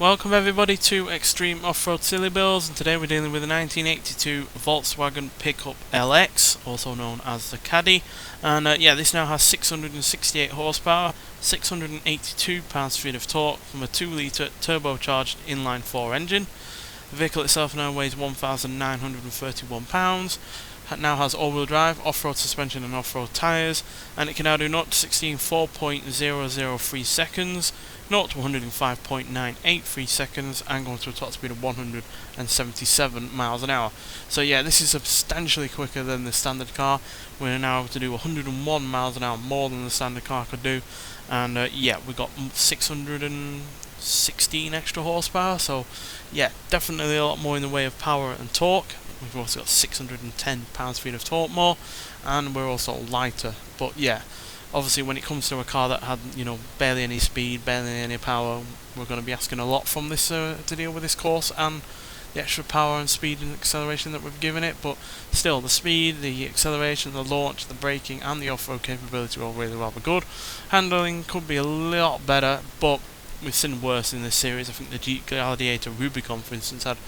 Welcome everybody to Extreme Off-Road Silly Bills, and today we're dealing with a 1982 Volkswagen pickup LX, also known as the Caddy. And yeah, this now has 668 horsepower, 682 pounds-feet of torque from a 2-litre turbocharged inline-4 engine. The vehicle itself now weighs 1,931 pounds. It now has all-wheel drive, off-road suspension and off-road tyres, and it can now do 0 to 60 in 4.003 seconds, 0 to 105.983 seconds, and going to a top speed of 177 miles an hour. So yeah, this is substantially quicker than the standard car. We're now able to do 101 miles an hour more than the standard car could do, and yeah, we got 616 extra horsepower. So yeah, definitely a lot more in the way of power and torque. We've also got 610 pounds-feet of torque more, and we're also lighter. But yeah, obviously when it comes to a car that had, barely any speed, barely any power, we're going to be asking a lot from this to deal with this course and the extra power and speed and acceleration that we've given it. But still, the speed, the acceleration, the launch, the braking and the off-road capability are all really rather good. Handling could be a lot better, but we've seen worse in this series. I think the Jeep Gladiator Rubicon, for instance, had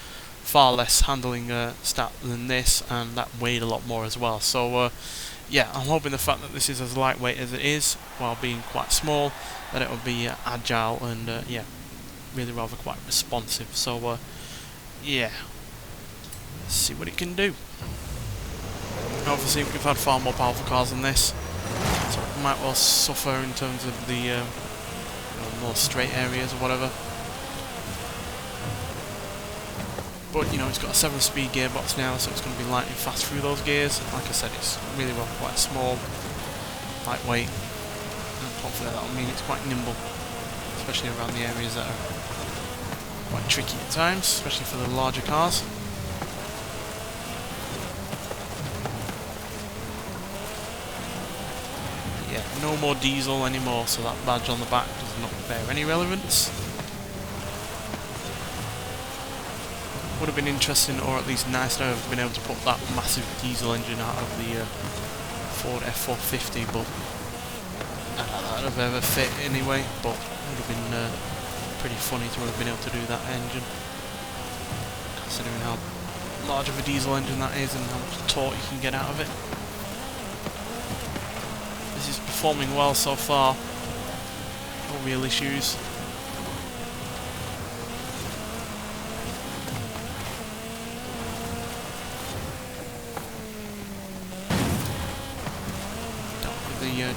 far less handling stat than this, and that weighed a lot more as well. So yeah, I'm hoping the fact that this is as lightweight as it is, while being quite small, that it will be agile and yeah, really rather quite responsive. So yeah, let's see what it can do. Obviously we've had far more powerful cars than this, so it might well suffer in terms of the more straight areas or whatever. But it's got a 7-speed gearbox now, so it's going to be lightning fast through those gears. Like I said, it's really well quite small, lightweight, and hopefully that'll mean it's quite nimble, especially around the areas that are quite tricky at times, especially for the larger cars. Yeah, no more diesel anymore, so that badge on the back does not bear any relevance. Would have been interesting, or at least nice to have been able to put that massive diesel engine out of the Ford F450, but I don't know that would have ever fit anyway. But it would have been pretty funny to have been able to do that engine, considering how large of a diesel engine that is and how much torque you can get out of it. This is performing well so far, no real issues.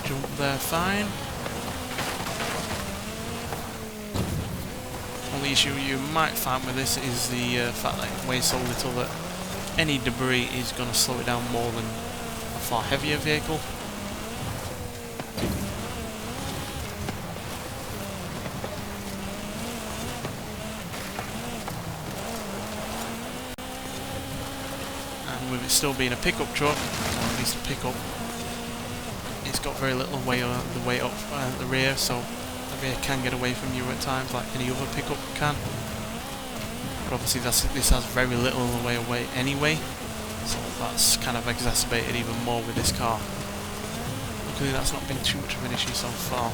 Jump there fine. Only issue you might find with this is the fact that it weighs so little that any debris is going to slow it down more than a far heavier vehicle. And with it still being a pickup truck, or at least a pickup, it's got very little weight up the rear, so the rear can get away from you at times like any other pickup can. But obviously this has very little in the way of weight anyway, so that's kind of exacerbated even more with this car. Luckily that's not been too much of an issue so far.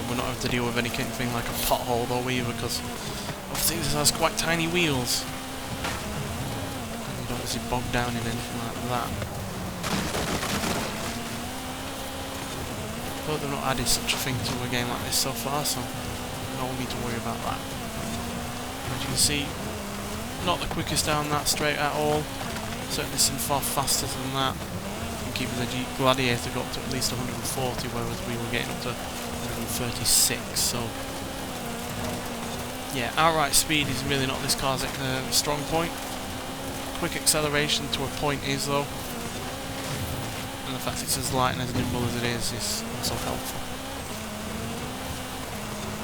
We're not having to deal with anything like a pothole though either, because obviously this has quite tiny wheels and you don't obviously bog down in anything like that. But they've not added such a thing to a game like this so far, so no need to worry about that. As you can see, not the quickest down that straight at all, certainly some far faster than that. And keeping the Jeep Gladiator got up to at least 140, whereas we were getting up to 136, so yeah, outright speed is really not this car's strong point. Quick acceleration to a point is though, and the fact it's as light and as nimble as it is also helpful.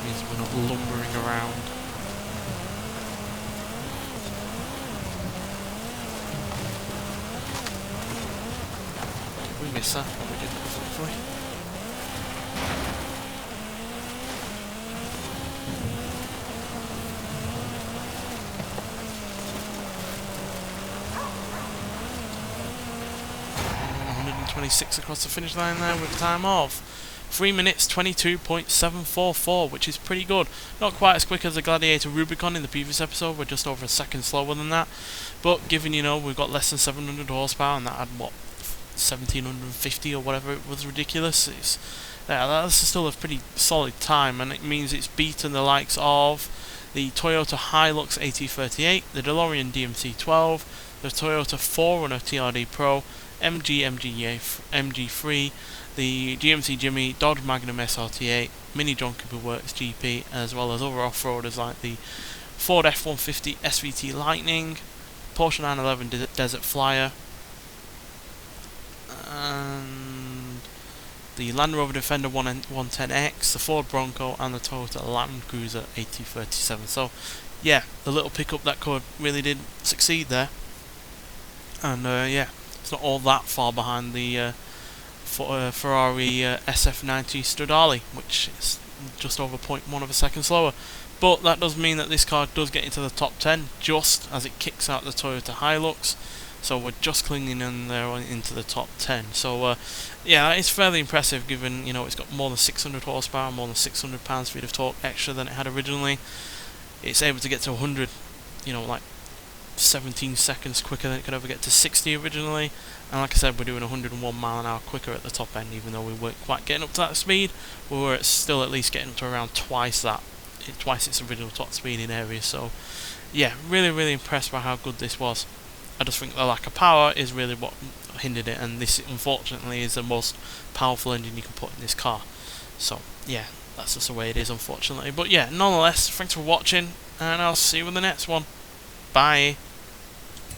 It means we're not lumbering around. We missed that, but we did that thankfully. 2026 across the finish line there with a time of 3 minutes 22.744, which is pretty good. Not quite as quick as the Gladiator Rubicon in the previous episode, we're just over a second slower than that. But given, you know, we've got less than 700 horsepower and that had, what, 1750 or whatever, it was ridiculous. That's still a pretty solid time, and it means it's beaten the likes of the Toyota Hilux AT38, the DeLorean DMC12, the Toyota 4Runner TRD Pro, MG MG3, the GMC Jimmy, Dodge Magnum SRT8, Mini John Cooper Works GP, as well as other off-roaders like the Ford F-150 SVT Lightning, Porsche 911 Desert Flyer, and the Land Rover Defender 110X, the Ford Bronco, and the Toyota Land Cruiser AT37. So, yeah, the little pickup that could really did succeed there. And yeah, it's not all that far behind the Ferrari SF90 Stradale, which is just over 0.1 of a second slower. But that does mean that this car does get into the top 10 just as it kicks out the Toyota Hilux. So we're just clinging in there into the top 10. So yeah, it's fairly impressive given, you know, it's got more than 600 horsepower, more than 600 pounds-feet of torque extra than it had originally. It's able to get to 100, you know, like 17 seconds quicker than it could ever get to 60 originally. And like I said, we're doing 101 mile an hour quicker at the top end, even though we weren't quite getting up to that speed. We were still at least getting up to around twice its original top speed in areas. So yeah, really impressed by how good this was. I just think the lack of power is really what hindered it, and this unfortunately is the most powerful engine you can put in this car. So yeah, that's just the way it is, unfortunately. But yeah, nonetheless, thanks for watching, and I'll see you in the next one. Bye.